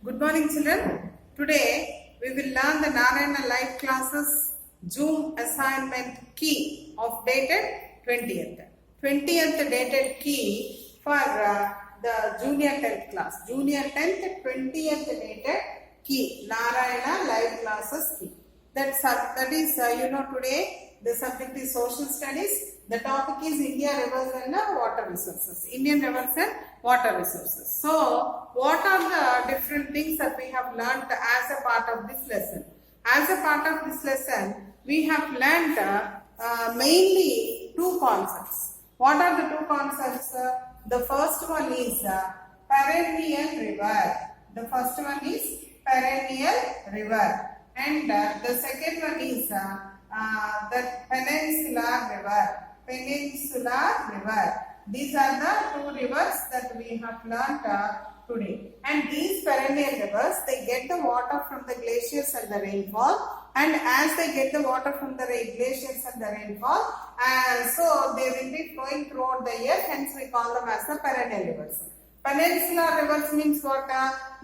Good morning, children. Today we will learn the Narayana Live classes Zoom assignment key of dated 20th. 20th dated key for the junior 10th class. Junior 10th 20th dated key. Narayana Live classes key. That is today the subject is social studies. The topic is India rivers and water resources. Indian rivers and water resources. So, what are the different things that we have learnt as a part of this lesson? As a part of this lesson, we have learnt mainly two concepts. What are the two concepts? The first one is perennial river. The first one is perennial river. And the second one is the peninsular river. Peninsular river. These are the two rivers that we have learnt today. And these perennial rivers, they get the water from the glaciers and the rainfall. And as they get the water from the glaciers and the rainfall, so they will be flowing throughout the year. Hence, we call them as the perennial rivers. Peninsular rivers means what?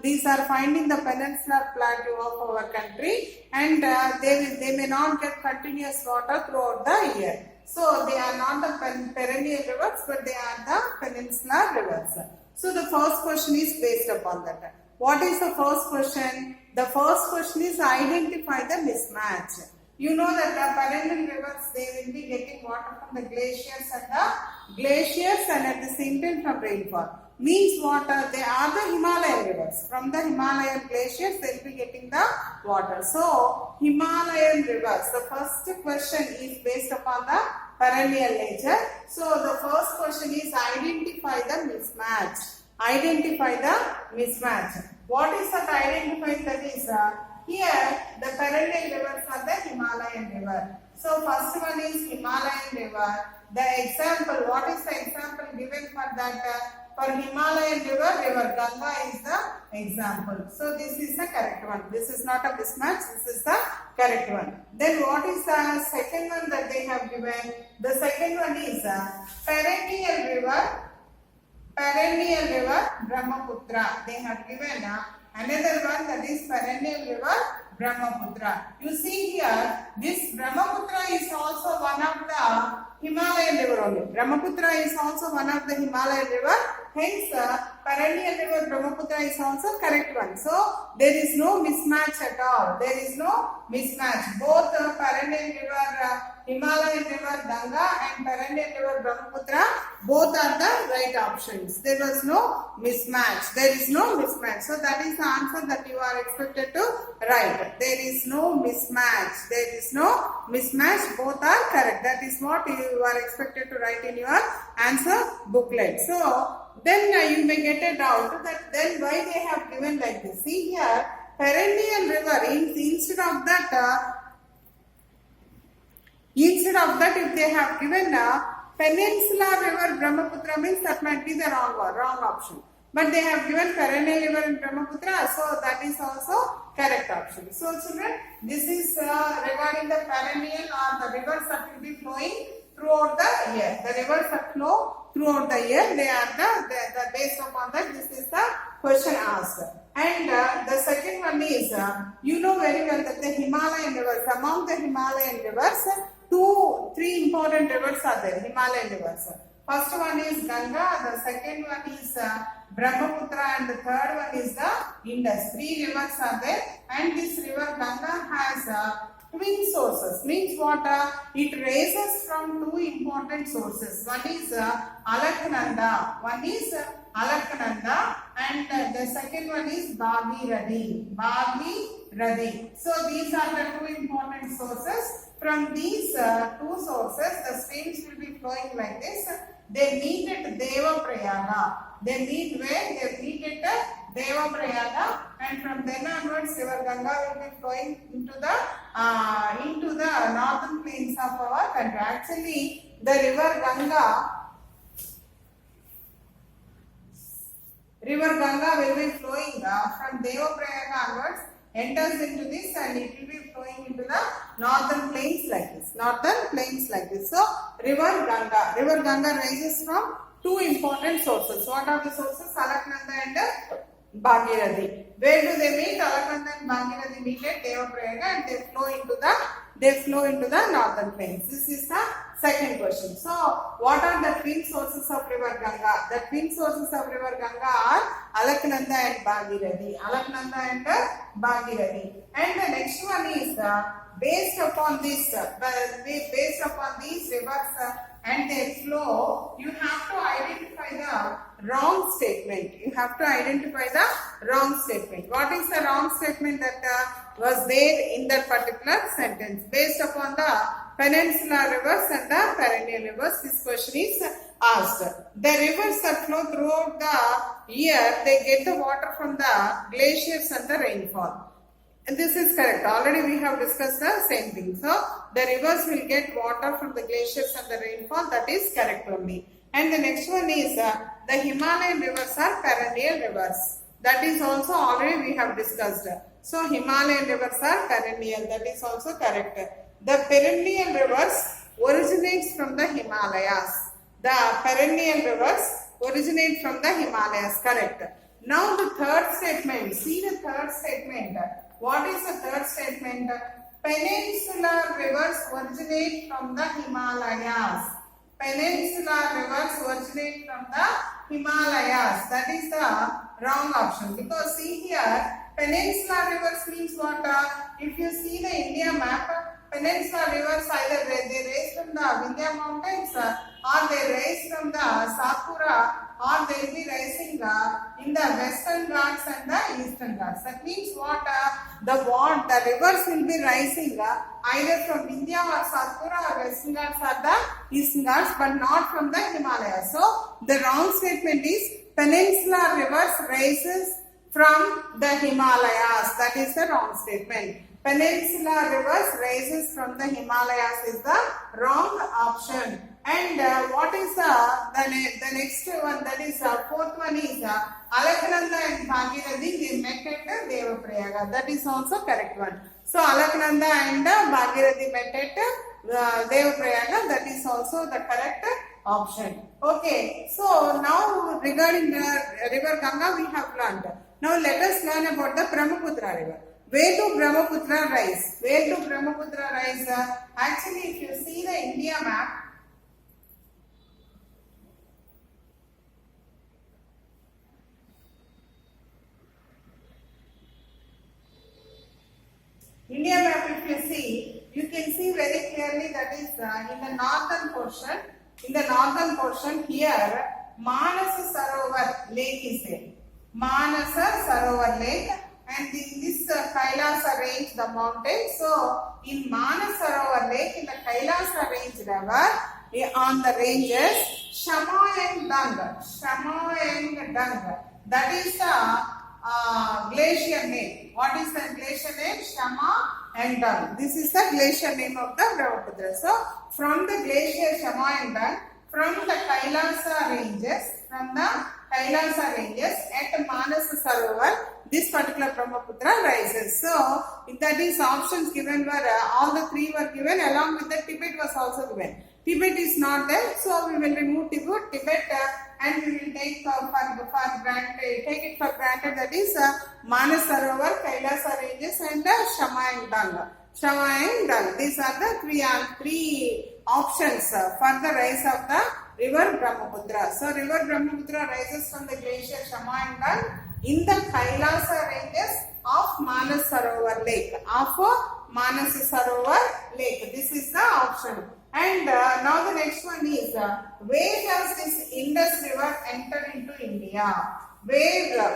These are finding the peninsular plateau of our country, and they may not get continuous water throughout the year. So they are not the perennial rivers, but they are the peninsular rivers. So the first question is based upon that. What is the first question? The first question is identify the mismatch. You know that the perennial rivers, they will be getting water from the glaciers and at the same time from rainfall. Means water, they are the Himalayan rivers. From the Himalayan glaciers, they will be getting the water. So, Himalayan rivers. The first question is based upon the perennial nature. So, the first question is identify the mismatch. Identify the mismatch. What is that identifying? That is, here the perennial rivers are the Himalayan river. So, first one is Himalayan river. The example, what is the example given for that? For Himalayan river, River Ganga is the example. So this is the correct one. This is not a mismatch. This is the correct one. Then what is the second one that they have given? The second one is perennial river Brahmaputra. They have given another one, that is perennial river Brahmaputra. You see here, this Brahmaputra is also one of the Himalayan river only. Brahmaputra is also one of the Himalayan river. Hence, perennial river Brahmaputra is also correct one. So, there is no mismatch at all. There is no mismatch. Both perennial river Himalayan river Ganga and perennial river Brahmaputra, both are the right options. There was no mismatch. There is no mismatch. So, that is the answer that you are expected to write. There is no mismatch. There is no mismatch. Both are correct. That is what you are expected to write in your answer booklet. So, then you may get a doubt that then why they have given like this. See here, perennial river, instead of that, if they have given peninsular river Brahmaputra, means that might be the wrong option. But they have given perennial river in Brahmaputra, so that is also correct option. So children, this is regarding the perennial or the rivers that will be flowing throughout the year. The rivers that flow throughout the year, they are the based upon that, this is the question asked. And the second one is, you know very well that the Himalayan rivers, among the Himalayan rivers, three important rivers are there, Himalayan rivers. First one is Ganga, the second one is Brahmaputra, and the third one is the Indus. Three rivers are there, and this river Ganga has twin sources. Means what? It raises from two important sources. One is Alaknanda. And the second one is Bhagirathi. So these are the two important sources. From these two sources, the streams will be flowing like this. They meet at Devaprayaga. They meet where? They meet at Devaprayaga, and from then onwards, River Ganga will be flowing into the northern plains of our country. Actually, the River Ganga will be flowing from Devaprayaga onwards, enters into this, and it will be flowing into the northern plains like this. So, River Ganga rises from two important sources. What are the sources? Alaknanda and Bhagirathi. Where do they meet? Alaknanda and Bhagirathi meet at Devaprayaga and they flow into the northern plains. This is the second question. So, what are the twin sources of river Ganga? The twin sources of river Ganga are Alaknanda and Bhagirathi. Alaknanda and Bhagirathi. And the next one is based upon these rivers and their flow, you have to identify the wrong statement. You have to identify the wrong statement. What is the wrong statement that was there in that particular sentence? Based upon the peninsular rivers and the perennial rivers, this question is asked. The rivers that flow throughout the year, they get the water from the glaciers and the rainfall. And this is correct. Already we have discussed the same thing. So, the rivers will get water from the glaciers and the rainfall. That is correct only. And the next one is the Himalayan rivers are perennial rivers. That is also already we have discussed. So, Himalayan rivers are perennial. That is also correct. The perennial rivers originates from the Himalayas. The perennial rivers originate from the Himalayas. Correct. Now, the third statement. See the third statement. What is the third statement? Peninsular rivers originate from the Himalayas. Peninsular rivers originate from the Himalayas. That is the wrong option. Because see here, peninsular rivers means what? If you see the India map, peninsular rivers either they rise from the Vindhya mountains or they rise from the Satpura, or they will be rising in the western Ghats and the eastern Ghats. That means what? The rivers will be rising either from India or Satpura or western Ghats or the eastern Ghats, but not from the Himalayas. So, the wrong statement is peninsular rivers rises from the Himalayas. That is the wrong statement. Peninsular rivers rises from the Himalayas is the wrong option. And what is the next one? That is fourth one is Alaknanda and Bhagirathi, they met at Devaprayaga. That is also correct one. So Alaknanda and Bhagirathi met at Devaprayaga. That is also the correct option. Okay. So now regarding the river Ganga we have learned. Now let us learn about the Brahmaputra river. Where do Brahmaputra rise? Where do Brahmaputra rise? Actually, if you see the India map, India map if you see, you can see very clearly that is in the northern portion. In the northern portion here, Manasa Sarovar lake is there. Manasa Sarovar lake, and in this Kailasa range, the mountain. So, in Manasa Sarovar lake, in the Kailasa range river, on the ranges, Shamoyang Dung. That is the glacier name. What is the glacier name? Shama and Dung. This is the glacier name of the Brahmaputra. So, from the glacier Shama and Dung, from the Kailasa ranges, at Manasa Sarovar, this particular Brahmaputra rises. So, that is options given were all the three were given, along with the Tibet was also given. Tibet is not there, so we will remove Tibet and we will take it for granted that is Manas Sarovar, Kailasa ranges and Shamayang Dung. These are the three options for the rise of the river Brahmaputra. So river Brahmaputra rises from the glacier Shamayang Dung in the Kailasa ranges of Manas Sarovar lake. This is the option. And now the next one is where does this Indus river enter into India?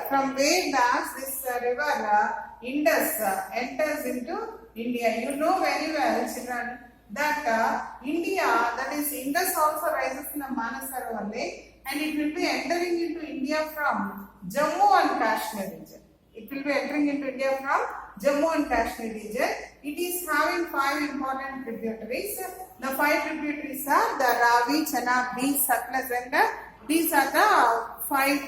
From where does this river Indus enters into India? You know very well, children, that India, that is Indus also rises in the Manas Sarovar lake, and it will be entering into India from Jammu and Kashmir region. It will be entering into India from Jammu and Kashmir region. It is having 5 important tributaries. The 5 tributaries are the Ravi, Chenab, Beach, Satluj, and these are the 5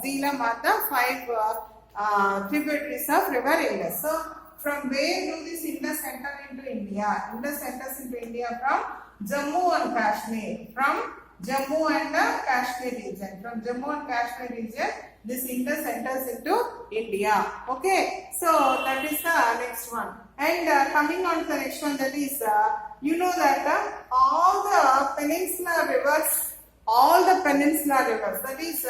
Jhelum are the 5 tributaries of river Indus. So, from where do this Indus enter into India? Indus enters into India from Jammu and Kashmir. From Jammu and Kashmir region. From Jammu and Kashmir region, this Indus enters into India. Okay, so that is the next one. And coming on to the next one, that is, you know that all the peninsular rivers, that is,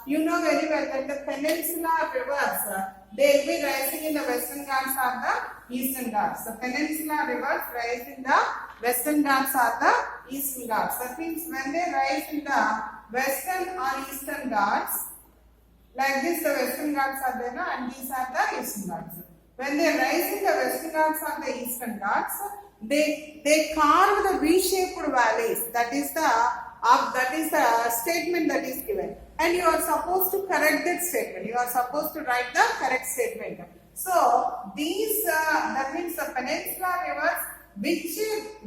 you know very well that the peninsular rivers, they will be rising in the Western Ghats or the Eastern Ghats. The peninsular rivers rise in the Western Ghats or the Eastern Ghats. That means when they rise in the Western or Eastern Ghats, like this, the Western Ghats are there and these are the Eastern Ghats. When they rise in the Western Ghats or the Eastern Ghats, they carve the V-shaped valleys. That is the statement that is given. And you are supposed to correct that statement. You are supposed to write the correct statement. So these, that means the peninsular rivers which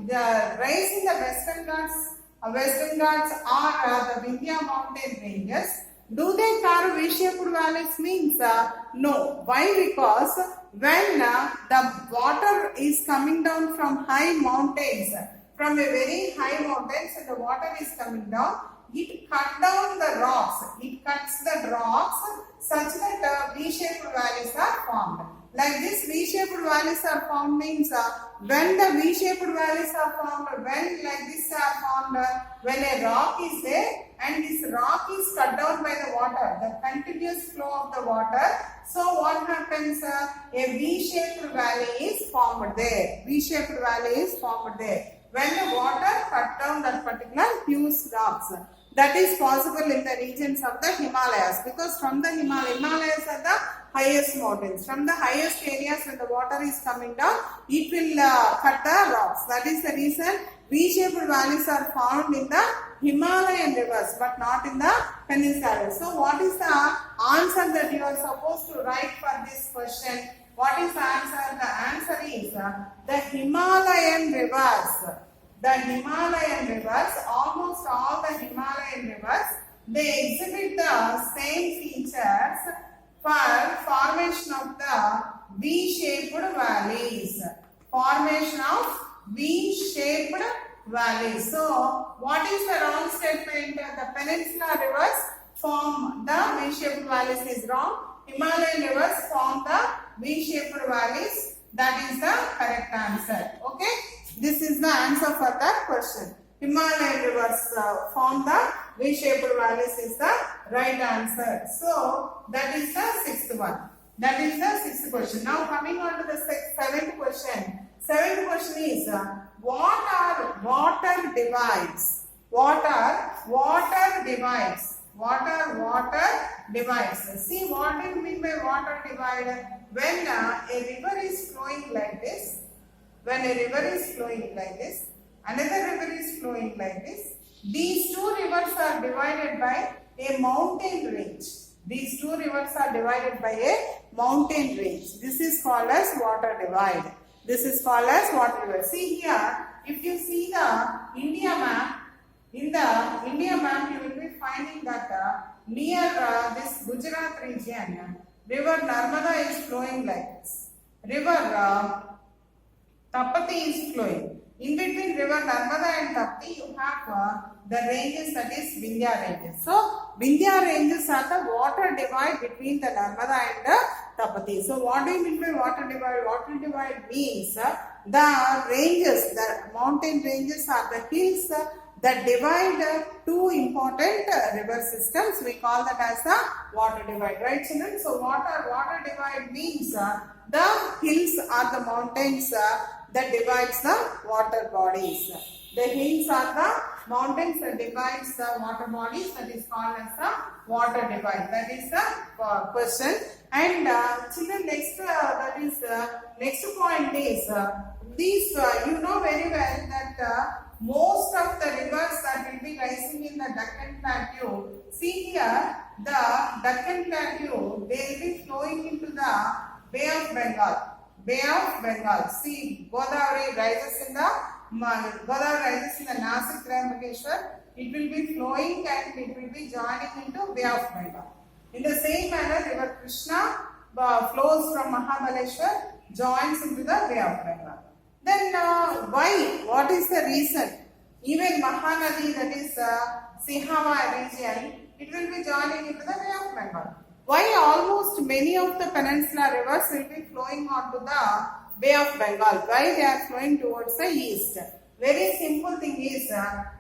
rise in the Western Ghats or the Vindhya mountain ranges, do they carve V-shaped valleys? Means no. Why? Because when the water is coming down from high mountains, from a very high mountains, and the water is coming down, it cuts down the rocks. It cuts the rocks such that V-shaped valleys are formed. Like this, V-shaped valleys are formed means when the V-shaped valleys are formed, when like this are formed, when a rock is there and this rock is cut down by the water, the continuous flow of the water. So what happens? A V-shaped valley is formed there. V-shaped valley is formed there. When the water cut down that particular huge rocks. That is possible in the regions of the Himalayas, because from the Himalayas are the highest mountains. From the highest areas, when the water is coming down, it will cut the rocks. That is the reason V-shaped valleys are found in the Himalayan rivers but not in the peninsula. So what is the answer that you are supposed to write for this question? What is the answer? The answer is the Himalayan rivers. The Himalayan rivers, almost all the Himalayan rivers, they exhibit the same features for formation of the V-shaped valleys. Formation of V-shaped valleys. So, what is the wrong statement? The peninsular rivers form the V-shaped valleys is wrong. Himalayan rivers form the V-shaped valleys. That is the correct answer. Okay. This is the answer for that question. Himalayan rivers form the V-shaped valleys is the right answer. So that is the sixth one. That is the sixth question. Now coming on to the seventh question. Seventh question is what are water divides? What are water divides? Water divides. See, what do you mean by water divide? When a river is flowing like this. When a river is flowing like this, another river is flowing like this, these two rivers are divided by a mountain range. These two rivers are divided by a mountain range. This is called as water divide. This is called as water divide. See here, if you see the India map, in the India map you will be finding that near this Gujarat region, river Narmada is flowing like this. River Tapati is flowing. In between river Narmada and Tapti, you have the ranges, that is Vindhya ranges. So, Vindhya ranges are the water divide between the Narmada and the Tapati. So, what do you mean by water divide? Water divide means the ranges, the mountain ranges are the hills that divide two important river systems. We call that as the water divide, right children? So, water divide means the hills are the mountains that divides the water bodies. The hills are the mountains that divides the water bodies, that is called as the water divide. That is the question. And children, next next point is these you know very well that most of the rivers that will be rising in the Deccan Plateau. See here, the Deccan Plateau, they will be flowing into the Bay of Bengal. Bay of Bengal. See, Godavari rises in the Nasik Trimbakeshwar. It will be flowing and it will be joining into Bay of Bengal. In the same manner, River Krishna flows from Mahabaleshwar, joins into the Bay of Bengal. Then why? What is the reason? Even Mahanadi, that is Sinhawa region, it will be joining into the Bay of Bengal. Why almost many of the peninsula rivers will be flowing onto the Bay of Bengal? Why they are flowing towards the east? Very simple thing is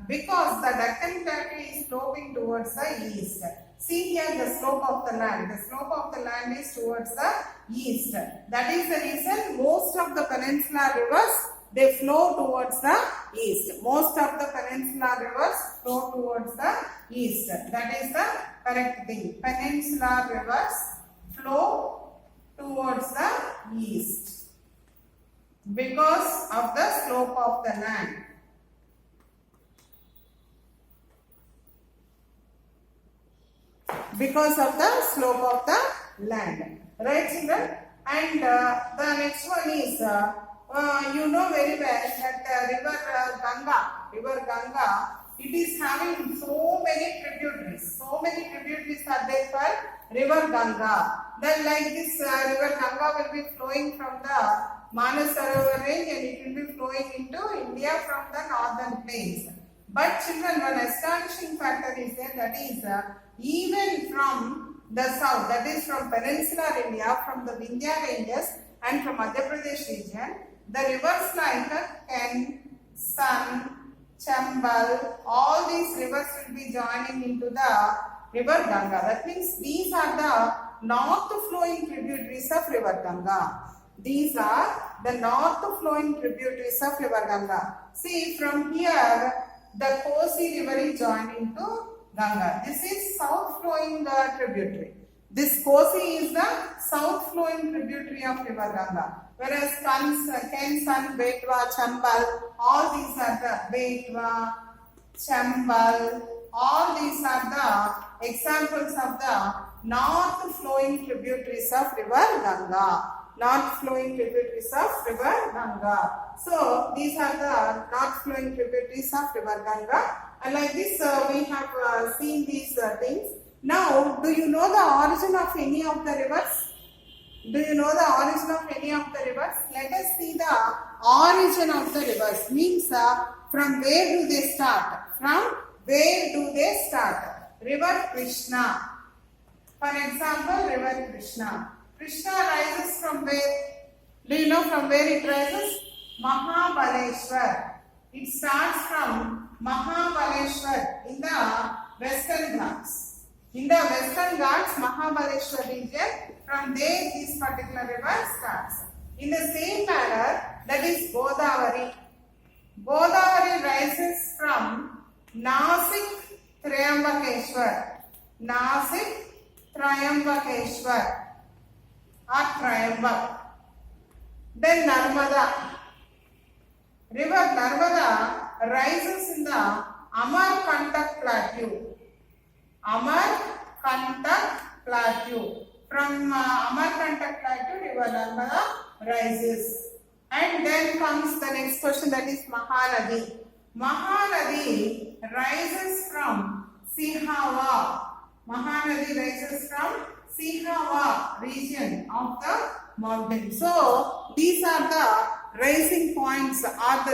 because the Deccan Plateau is sloping towards the east. See here the slope of the land. The slope of the land is towards the east. That is the reason most of the peninsula rivers they flow towards the east. Most of the peninsula rivers flow towards the east. That is the correct thing. Peninsula rivers flow towards the east because of the slope of the land. Because of the slope of the land. Right, children? And the next one is, you know very well that river Ganga, it is having so many tributaries. So many tributaries are there for river Ganga. Then like this river Ganga will be flowing from the Manasarovar range and it will be flowing into India from the northern plains. But children, one astonishing factor is there, that is even from the south, that is from peninsular India, from the Vindhya ranges and from Madhya Pradesh region, the rivers like Ken, San, Chambal, all these rivers will be joining into the river Ganga. That means these are the north flowing tributaries of river Ganga. These are the north flowing tributaries of river Ganga. See, from here the Kosi river is joining to Ganga. This is south flowing tributary. This Kosi is the south flowing tributary of river Ganga. Whereas Ken, San, Betwa, Chambal, all these are the Betwa, Chambal, all these are the examples of the north flowing tributaries of river Ganga. North flowing tributaries of river Ganga. So these are the north flowing tributaries of river Ganga. And like this we have seen these things. Now, do you know the origin of any of the rivers? Do you know the origin of any of the rivers? Let us see the origin of the rivers. Means from where do they start? From where do they start? River Krishna. For example, River Krishna. Krishna rises from where? Do you know from where it rises? Mahabaleshwar. It starts from Mahabaleshwar in the Western Ghats. In the Western Ghats, Mahabaleshwar region, from there this particular river starts. In the same manner, that is Godavari. Godavari rises from Nasik Triambakeshwar. Nasik Triambakeshwar or Triambak. Then Narmada. River Narmada rises in the Amarkantak Plateau. Amarkantak Plateau. From Amarkantak Plateau, River Narmada rises. And then comes the next question, that is Mahanadi. Mahanadi rises from Sihawa. Mahanadi rises from Sihawa region of the mountain. So these are the rising points,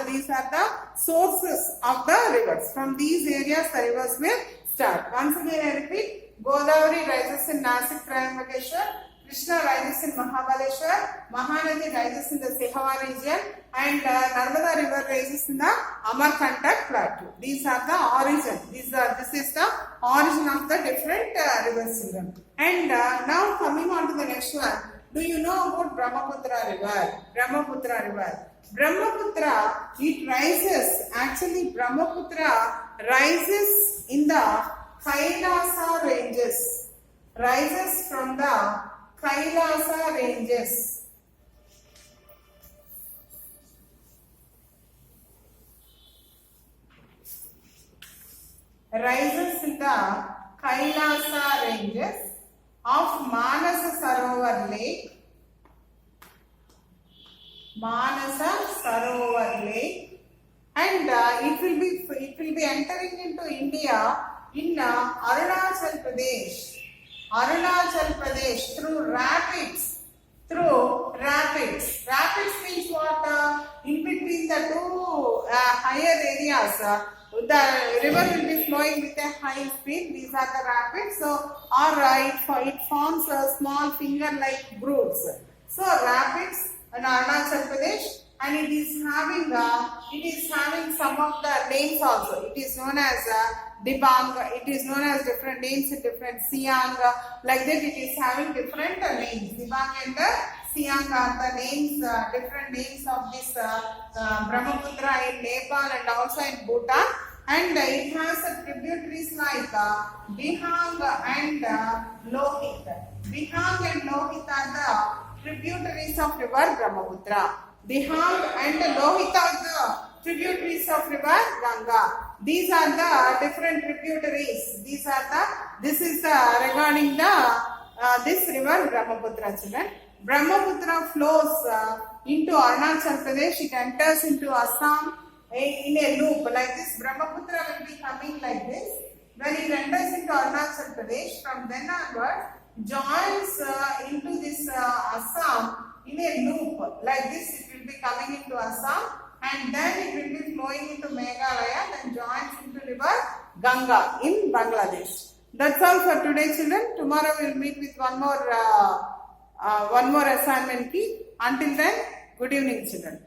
these are the sources of the rivers. From these areas the rivers will start. Once again I repeat, Godavari rises in Nasik Triambakeshwar, Krishna rises in Mahabaleshwar, Mahanadi rises in the Sihawa region, and Narmada river rises in the Amarkantak Plateau. These are the origin. This is the origin of the different river system. And now coming on to the next one. Do you know about Brahmaputra river? Brahmaputra river. Brahmaputra, it rises, actually Brahmaputra rises in the Kailasa ranges. Rises from the Kailasa ranges. Rises in the Kailasa ranges of Manasa Sarovar Lake. Manasa Sarovar Lake, and it will be entering into India in Arunachal Pradesh. Arunachal Pradesh through rapids. Rapids means what? In between the two higher areas. The river will be flowing with a high speed. These are the rapids. So, or it forms a small finger-like grooves. So, rapids in Arunachal Pradesh, and it is having some of the names also. It is known as Dibang. It is known as different names in different Siang. Like that, it is having different names. Dibang and Siang are the names, different names of this Brahmaputra in Nepal and also in Bhutan. And it has tributaries like Bihang and Lohit. Bihang and Lohit are the tributaries of river Brahmaputra. Bihang and Lohit are the tributaries of river Ganga. These are the different tributaries. This is regarding this river Brahmaputra, children. Brahmaputra flows into Arunachal Pradesh. It enters into Assam in a loop like this. Brahmaputra will be coming like this. When it enters into Arunachal Pradesh, from then onward, joins into this Assam in a loop like this. It will be coming into Assam, and then it will be flowing into Meghalaya, then joins into river Ganga in Bangladesh. That's all for today, children. Tomorrow we will meet with one more assignment key. Until then, good evening, children.